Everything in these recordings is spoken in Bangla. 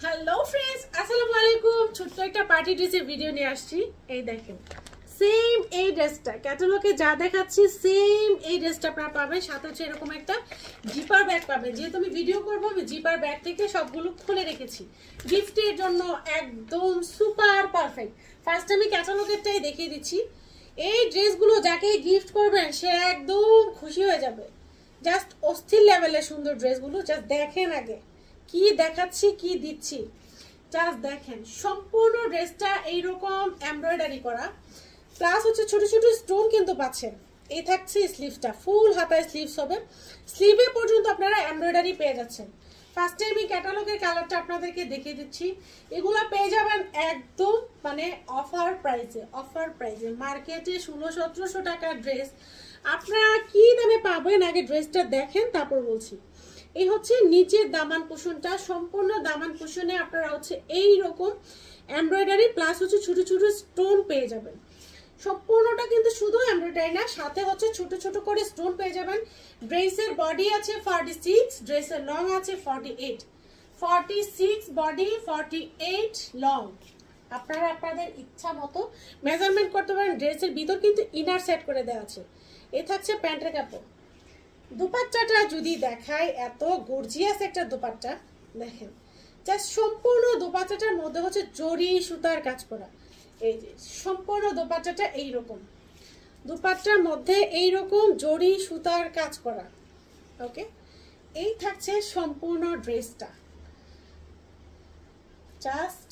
হ্যালো ফ্রেন্ডস, আসসালামু আলাইকুম। ছোট্ট একটা পার্টি ড্রেসের ভিডিও নিয়ে আসছি। এই দেখেন, সেম এই ড্রেসটা ক্যাটালগে যা দেখাচ্ছি সেম এই ড্রেসটা আপনারা পাবেন। সাথে হচ্ছে এরকম একটা জিপার ব্যাগ পাবেন। যেহেতু আমি ভিডিও করবো, আমি জিপার ব্যাগ থেকে সবগুলো খুলে রেখেছি গিফটের জন্য। একদম সুপার পারফেক্ট। ফার্স্ট আমি ক্যাটালগেরটাই দেখিয়ে দিচ্ছি। এই ড্রেসগুলো যাকে গিফট করবেন সে একদম খুশি হয়ে যাবে। জাস্ট অস্থির লেভেলের সুন্দর ড্রেসগুলো। জাস্ট দেখেন আগে কি দেখাচ্ছি, কি দিচ্ছি, জাস্ট দেখেন। সম্পূর্ণ ড্রেসটা এইরকম এমব্রয়ডারি করা, প্লাস হচ্ছে ছোট ছোট স্টোন কিন্তু পাচ্ছেন। এই থাকছে স্লিভসটা, ফুল হাতায় স্লিভস হবে। স্লিভে পর্যন্ত আপনারা এমব্রয়ডারি পেয়ে যাচ্ছেন। ফার্স্টে আমি ক্যাটালগের কালারটা আপনাদেরকে দেখিয়ে দিচ্ছি। এগুলো পেয়ে যাবেন একদম মানে অফার প্রাইসে। অফার প্রাইসে মার্কেটে 1600-1700 টাকার ড্রেস আপনারা কি দামে পাবেন আগে ড্রেসটা দেখেন, তারপর বলছি। এই হচ্ছে নিচের দামান কুশনটা, সম্পূর্ণ দামান কুশনে আপনারা হচ্ছে এইরকম এমব্রয়ডারি প্লাস হচ্ছে ছোট ছোট স্টোন পেয়ে যাবেন। সম্পূর্ণটা কিন্তু শুধু এমব্রয়ডারি না, সাথে হচ্ছে ছোট ছোট করে স্টোন পেয়ে যাবেন। ড্রেসের বডি আছে 46, ড্রেসের লং আছে 48। 46 বডি, 48 লং। আপনারা আপনাদের ইচ্ছা মতো মেজারমেন্ট করতে পারেন। ড্রেসের ভিতর কিন্তু ইনার সেট করে দেওয়া আছে। এ থাকছে প্যান্টের কাপড়। দুপাট্টাটা যদি দেখায়, এত গর্জিয়াস একটা দুপাট্টা দেখেন। জাস্ট সম্পূর্ণ দুপাট্টাটার মধ্যে হচ্ছে জরি সুতার কাজ করা। এই যে সম্পূর্ণ দুপাট্টাটা এইরকম, দুপাট্টার মধ্যে এইরকম জরি সুতার কাজ করা। ওকে, এই থাকছে সম্পূর্ণ ড্রেসটা। জাস্ট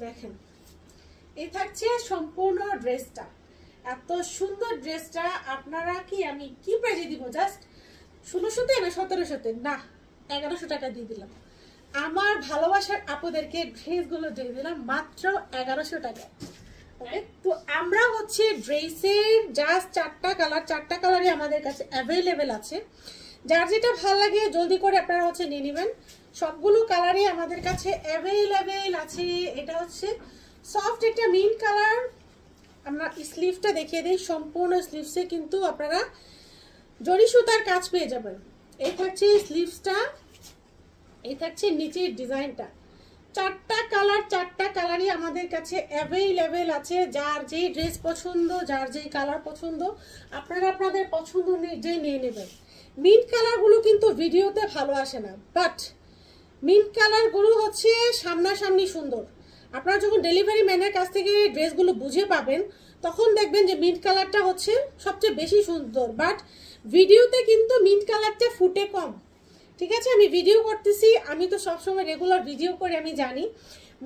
দেখেন, এই থাকছে সম্পূর্ণ ড্রেসটা। এত সুন্দর ড্রেসটা আপনারা কি আমি কি প্রাইজে দিব? জাস্ট 1600 না 1700 না 1100 টাকা দিয়ে দিলাম। আমার ভালোবাসার আপুদেরকে ড্রেসগুলো দিয়ে দিলাম মাত্র 1100 টাকা। ওকে, তো আমরা হচ্ছে ড্রেসের জাস্ট 4টা কালার, 4টা কালারই আমাদের কাছে অ্যাভেলেবেল আছে। যার যেটা ভালো লাগে জলদি করে আপনারা হচ্ছে নিয়ে নেবেন। সবগুলো কালারই আমাদের কাছে অ্যাভেলেবেল আছে। এটা হচ্ছে সফট একটা মিন্ট কালার। আমরা স্লিভটা দেখিয়ে দিই। সম্পূর্ণ স্লিভসে কিন্তু আপনারা জরি সুতার কাজ পেয়ে যাবেন। এই থাকছে স্লিভসটা, এই থাকছে নিচের ডিজাইনটা। 4টা কালার, 4টা কালারই আমাদের কাছে অ্যাভেলেবেল আছে। যার যেই ড্রেস পছন্দ, যার যেই কালার পছন্দ, আপনারা আপনাদের পছন্দ অনুযায়ী নিয়ে নেবেন। মিন্ট কালারগুলো কিন্তু ভিডিওতে ভালো আসে না, বাট মিন্ট কালারগুলো হচ্ছে সামনাসামনি সুন্দর। আপনারা যখন ডেলিভারি ম্যানের কাছ থেকে ড্রেসগুলো বুঝে পাবেন, তখন দেখবেন যে মিন্ট কালারটা হচ্ছে সবচেয়ে বেশি সুন্দর, বাট ভিডিওতে কিন্তু মিন্ট কালারটা ফুটে কম। ঠিক আছে, আমি ভিডিও করতেছি, আমি তো সবসময় রেগুলার ভিডিও করে আমি জানি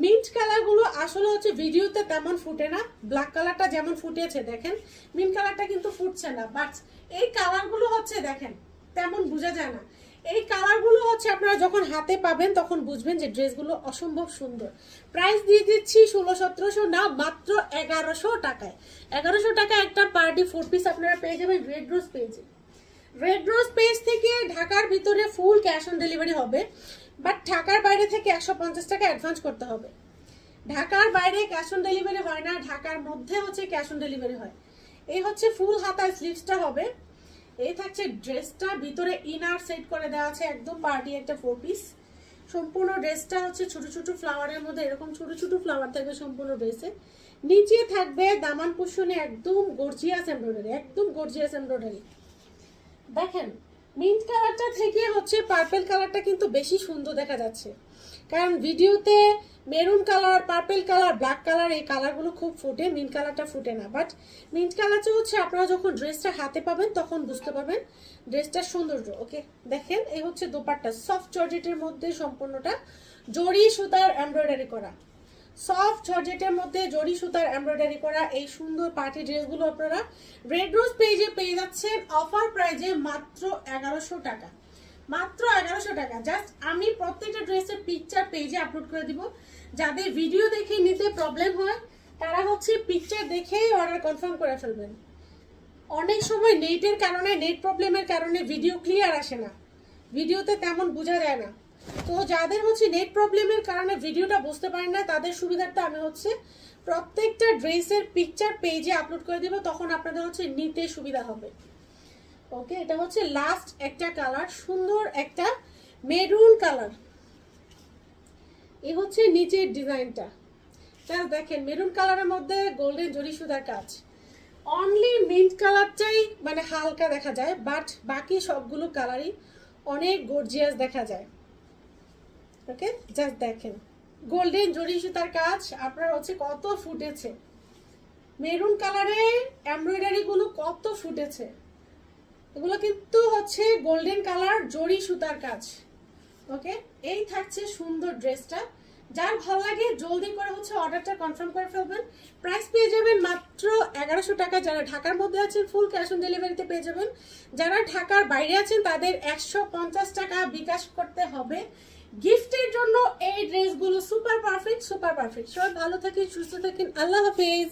মিন্ট কালারগুলো আসলে হচ্ছে ভিডিওতে তেমন ফুটে না। ব্ল্যাক কালারটা যেমন ফুটেছে দেখেন, মিন্ট কালারটা কিন্তু ফুটছে না। বাট এই কালারগুলো হচ্ছে দেখেন তেমন বোঝা যায় না। এই কালারগুলো হচ্ছে আপনারা যখন হাতে পাবেন তখন বুঝবেন যে ড্রেসগুলো অসম্ভব সুন্দর। প্রাইস দিয়ে দিচ্ছি 1600-1700 না, মাত্র 1100 টাকায়। 1100 টাকা একটা পার্টি 4 পিস আপনারা পেয়ে যাবেন রেড রোজ পেজে। রেড রোজ পেজ থেকে ঢাকার ভিতরে ফুল ক্যাশ অন ডেলিভারি হবে, বাট ঢাকার বাইরে থেকে 150 টাকা অ্যাডভান্স করতে হবে। ঢাকার বাইরে ক্যাশ অন ডেলিভারি হয় না, ঢাকার মধ্যে হচ্ছে ক্যাশ অন ডেলিভারি হয়। এই হচ্ছে ফুল হাতার স্লিভসটা হবে। এই থাকছে ড্রেসটা, ভিতরে ইনার সেট করে দেওয়া আছে একদম পার্টি একটা 4 পিস। সম্পূর্ণ ড্রেসটা হচ্ছে ছোট ছোট ফ্লাওয়ারের মধ্যে, এরকম ছোট ছোট ফ্লাওয়ার থাকবে সম্পূর্ণ ড্রেসে। নিচে থাকবে দামান কুশনে একদম গর্জিয়াস এমব্রয়ডারি, একদম গর্জিয়াস এমব্রয়ডারি। দেখেন মিন্ট কালারটা থেকে হচ্ছে পার্পল কালারটা কিন্তু বেশি সুন্দর দেখা যাচ্ছে, কারণ ভিডিওতে maroon colour, purple colour, black colour এই কালারগুলো খুব ফুটে, মিন্ট কালারটা ফুটে না। বাট মিন্ট কালারটা হচ্ছে আপনারা যখন ড্রেসটা হাতে পাবেন তখন বুঝতে পারবেন ড্রেসটার সৌন্দর্য। ওকে, দেখেন এই হচ্ছে দোপাট্টা, সফট জর্জেটের মধ্যে সম্পূর্ণটা জরি সুতার এমব্রয়ডারি করা। সফট জর্জেটের মধ্যে জরি সুতার এমব্রয়ডারি করা এই সুন্দর পার্টি ড্রেসগুলো আপনারা রেড রোজ পেজে পেয়ে যাচ্ছেন অফার প্রাইজে মাত্র 1100 টাকা। মাত্র 1100 টাকা। জাস্ট আমি প্রত্যেকটা ড্রেসের পিকচার পেজে আপলোড করে দিব। যাদের ভিডিও দেখে নিতে প্রবলেম হয় তারা হচ্ছে পিকচার দেখেই অর্ডার কনফার্ম করে ফেলবেন। অনেক সময় নেটের কারণে, নেট প্রবলেমের কারণে ভিডিও ক্লিয়ার আসে না, ভিডিওতে তেমন বোঝা যায় না। তো যাদের হচ্ছে নেট প্রবলেমের কারণে ভিডিওটা বুঝতে পারেন না, তাদের সুবিধার্থে আমি হচ্ছে প্রত্যেকটা ড্রেসের পিকচার পেজে আপলোড করে দিব, তখন আপনাদের হচ্ছে নিতে সুবিধা হবে। ওকে, এটা হচ্ছে লাস্ট একটা কালার, সুন্দর একটা মেরুন কালার। এই হচ্ছে নিচের ডিজাইনটা, জাস্ট দেখেন মেরুন কালারের মধ্যে গোল্ডেন জরি সুতার কাজ। অনলি মিন্ট কালারটাই মানে হালকা দেখা যায়, বাট বাকি সবগুলো কালারই অনেক গর্জিয়াস দেখা যায়। ওকে, জাস্ট দেখেন গোল্ডেন জরি সুতার কাজ আপনার হচ্ছে কত ফুটেছে, মেরুন কালারে এমব্রয়ডারি গুলো কত ফুটেছে, এগুলো কিন্তু হচ্ছে গোল্ডেন কালার জরি সুতার কাজ। ওকে, এই থাকছে সুন্দর ড্রেসটা। যার ভালো লাগে জলদি করে হচ্ছে অর্ডারটা কনফার্ম করে ফেলবেন। প্রাইস পেয়ে যাবেন মাত্র 1100 টাকা। যারা ঢাকার মধ্যে আছেন ফুল ক্যাশ অন ডেলিভারিতে পেয়ে যাবেন। যারা ঢাকার বাইরে আছেন তাদের 150 টাকা বিকাশ করতে হবে। গিফটের জন্য এই ড্রেসগুলো সুপার পারফেক্ট, সুপার পারফেক্ট। সবাই ভালো থাকেন, সুস্থ থাকেন, আল্লাহ হাফেজ।